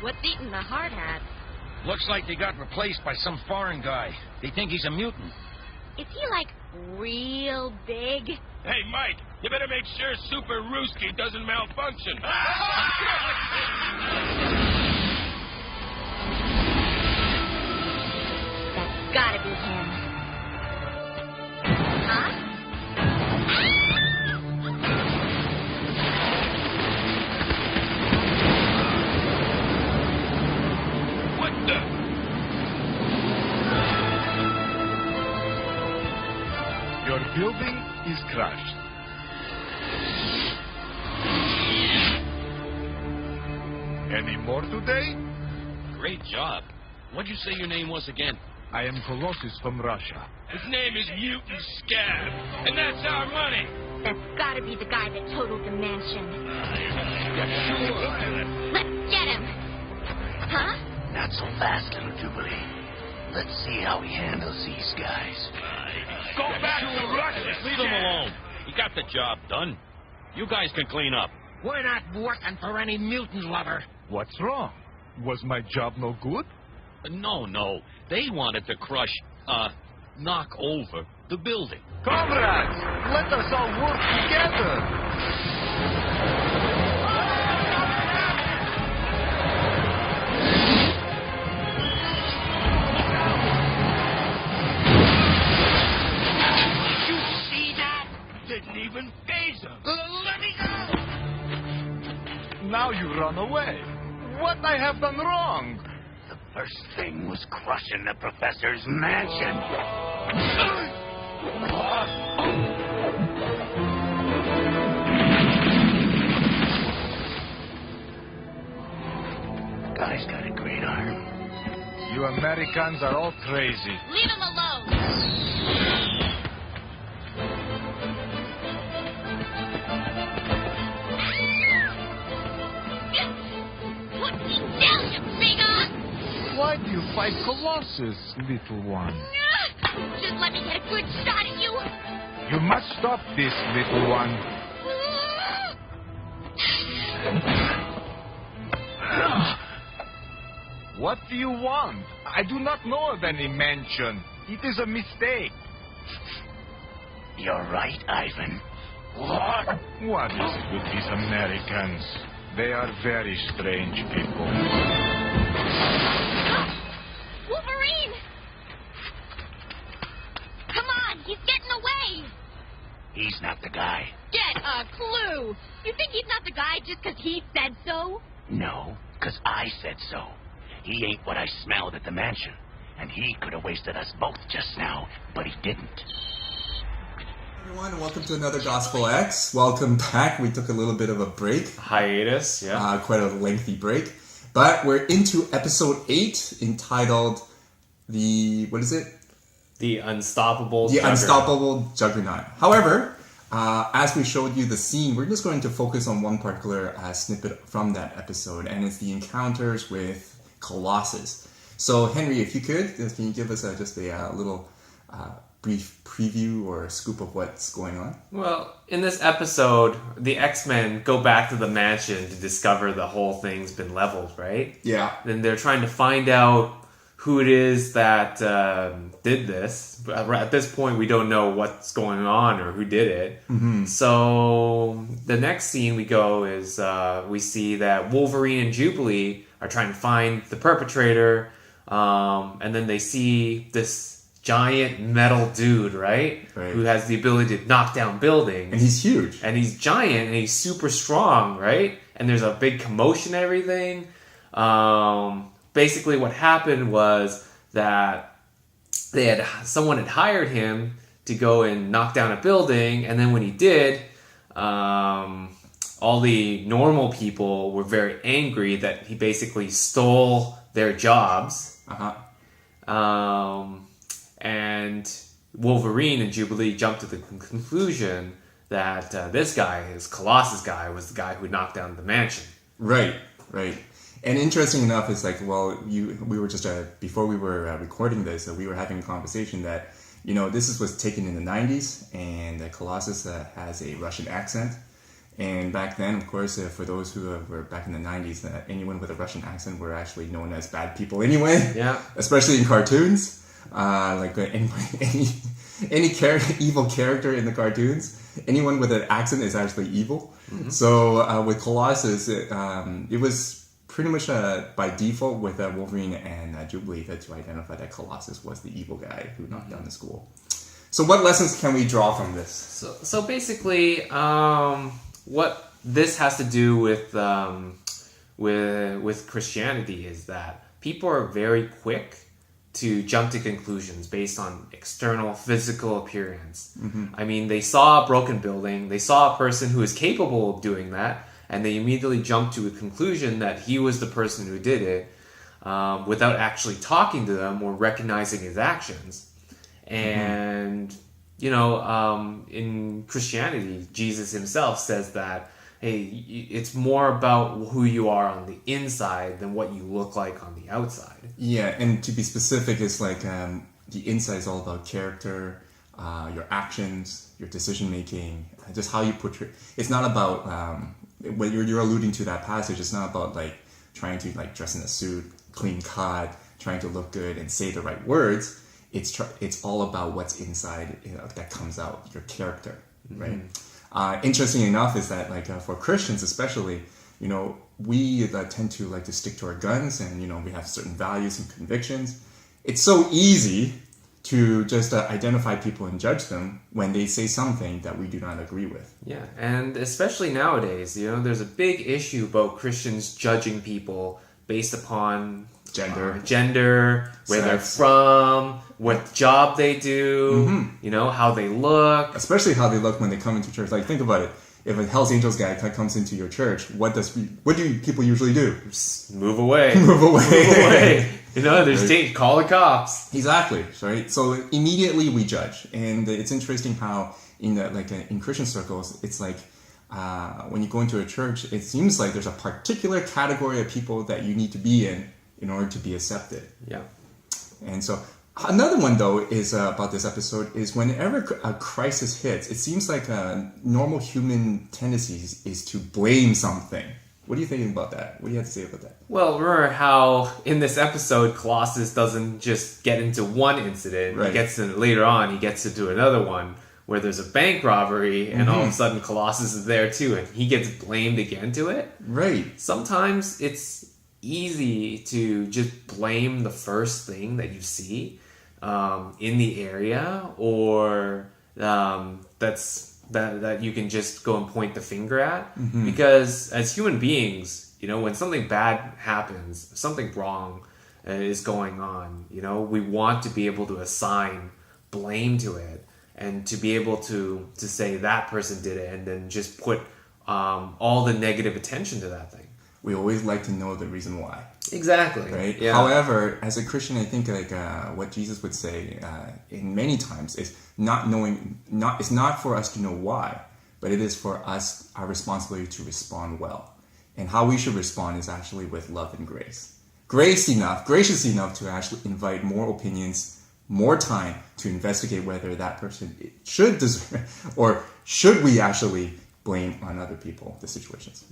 What's eating the hard hat? Looks like they got replaced by some foreign guy. They think he's a mutant. Is he, like, real big? Hey, Mike, you better make sure Super Rooski doesn't malfunction. That's gotta be him. Huh? What the? Your building is crushed. Any more today? Great job. What'd you say your name was again? I am Colossus from Russia. His name is Mutant Scab, and that's our money. That's gotta be the guy that totaled the mansion. Sure. Let's get him! Huh? Not so fast, little Jubilee. Let's see how he handles these guys. Go back to Russia. Leave him alone. He got the job done. You guys can clean up. We're not working for any mutant lover. What's wrong? Was my job no good? No. They wanted to crush, knock over the building. Comrades, let us all work together. You see that? Didn't even phase him. Let me go! Now you run away. What I have done wrong? The first thing was crushing the professor's mansion. Guy's got a great arm. You Americans are all crazy. Leave him alone! Put me down, you bigger! Why do you fight Colossus, little one? Just let me get a good shot at you! You must stop this, little one. What do you want? I do not know of any mansion. It is a mistake. You're right, Ivan. What is it with these Americans? They are very strange people. Wolverine! Come on, he's getting away! He's not the guy. Get a clue! You think he's not the guy just 'cause he said so? No, 'cause I said so. He ain't what I smelled at the mansion. And he could have wasted us both just now, but he didn't. Everyone, welcome to another Gospel X. Welcome back. We took a little bit of a break. Hiatus, yeah. Quite a lengthy break. But we're into episode 8 entitled The Unstoppable Juggernaut. However, as we showed you the scene, we're just going to focus on one particular snippet from that episode, and it's the encounters with Colossus. So, Henry, if you could, can you give us just a little brief preview or scoop of what's going on? Well, in this episode, the X-Men go back to the mansion to discover the whole thing's been leveled, right? Yeah. Then they're trying to find out who it is that did this. But at this point, we don't know what's going on or who did it. Mm-hmm. So the next scene we go is we see that Wolverine and Jubilee are trying to find the perpetrator, and then they see this giant metal dude, right? Who has the ability to knock down buildings. And he's huge. And he's giant, and he's super strong, right? And there's a big commotion and everything. Basically what happened was that someone had hired him to go and knock down a building, and then when he did, all the normal people were very angry that he basically stole their jobs. And Wolverine and Jubilee jumped to the conclusion that this guy, his Colossus guy, was the guy who knocked down the mansion. Right. And interesting enough, it's like, well, we were just, before we were recording this, we were having a conversation that, this was taken in the 90s, and Colossus has a Russian accent. And back then, of course, for those who were back in the 90s, anyone with a Russian accent were actually known as bad people anyway. Yeah. Especially in cartoons. Any evil character in the cartoons, anyone with an accent is actually evil. Mm-hmm. So with Colossus, it was pretty much by default with Wolverine and Jubilee to identify that Colossus was the evil guy who knocked down the school. So what lessons can we draw from this? So basically, what this has to do with Christianity is that people are very quick to jump to conclusions based on external physical appearance. Mm-hmm. I mean, they saw a broken building, they saw a person who is capable of doing that, and they immediately jumped to a conclusion that he was the person who did it without actually talking to them or recognizing his actions. And, in Christianity, Jesus himself says that, hey, it's more about who you are on the inside than what you look like on the outside. Yeah, and to be specific, it's like the inside is all about character, your actions, your decision-making, just how you portray. It's not about, when you're alluding to that passage, it's not about like trying to like dress in a suit, clean cut, trying to look good and say the right words. It's all about what's inside that comes out, your character, right? Mm-hmm. Interesting enough is that like for Christians especially, we tend to like to stick to our guns, and we have certain values and convictions. It's so easy to just identify people and judge them when they say something that we do not agree with. Yeah, and especially nowadays, there's a big issue about Christians judging people based upon gender, where they're from, what job they do, how they look. Especially how they look when they come into church. Like, think about it. If a Hells Angels guy comes into your church, what do people usually do? Just move away. Move away. Call the cops. Exactly, right? So immediately we judge. And it's interesting how in Christian circles, it's like when you go into a church, it seems like there's a particular category of people that you need to be in order to be accepted. Yeah. And so another one, though, is about this episode is whenever a crisis hits, it seems like normal human tendencies is to blame something. What do you think about that? What do you have to say about that? Well, remember how in this episode, Colossus doesn't just get into one incident. Right. Later on, he gets into another one where there's a bank robbery, and all of a sudden Colossus is there too, and he gets blamed again to it. Right. Sometimes it's easy to just blame the first thing that you see in the area, or that you can just go and point the finger at. Mm-hmm. Because as human beings, when something bad happens, something wrong is going on, we want to be able to assign blame to it, and to be able to say that person did it, and then just put all the negative attention to that thing. We always like to know the reason why. Exactly. Right. Yeah. However, as a Christian, I think what Jesus would say in many times is it's not for us to know why, but it is for us, our responsibility to respond well. And how we should respond is actually with love and grace. Gracious enough to actually invite more opinions, more time to investigate whether that person should deserve, or should we actually blame on other people, the situations.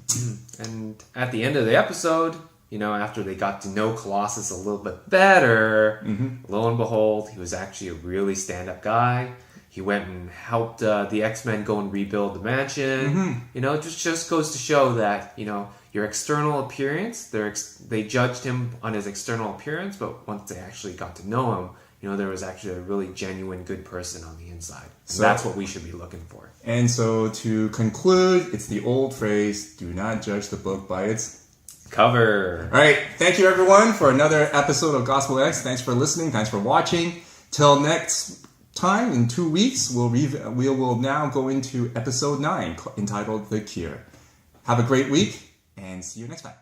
And at the end of the episode, after they got to know Colossus a little bit better, lo and behold, he was actually a really stand-up guy. He went and helped the X-Men go and rebuild the mansion. It just goes to show that, your external appearance, they judged him on his external appearance, but once they actually got to know him, there was actually a really genuine good person on the inside. So that's what we should be looking for. And so to conclude, it's the old phrase, do not judge the book by its cover. All right. Thank you, everyone, for another episode of Gospel X. Thanks for listening. Thanks for watching. Till next time, in 2 weeks, we will now go into episode 9, entitled The Cure. Have a great week, and see you next time.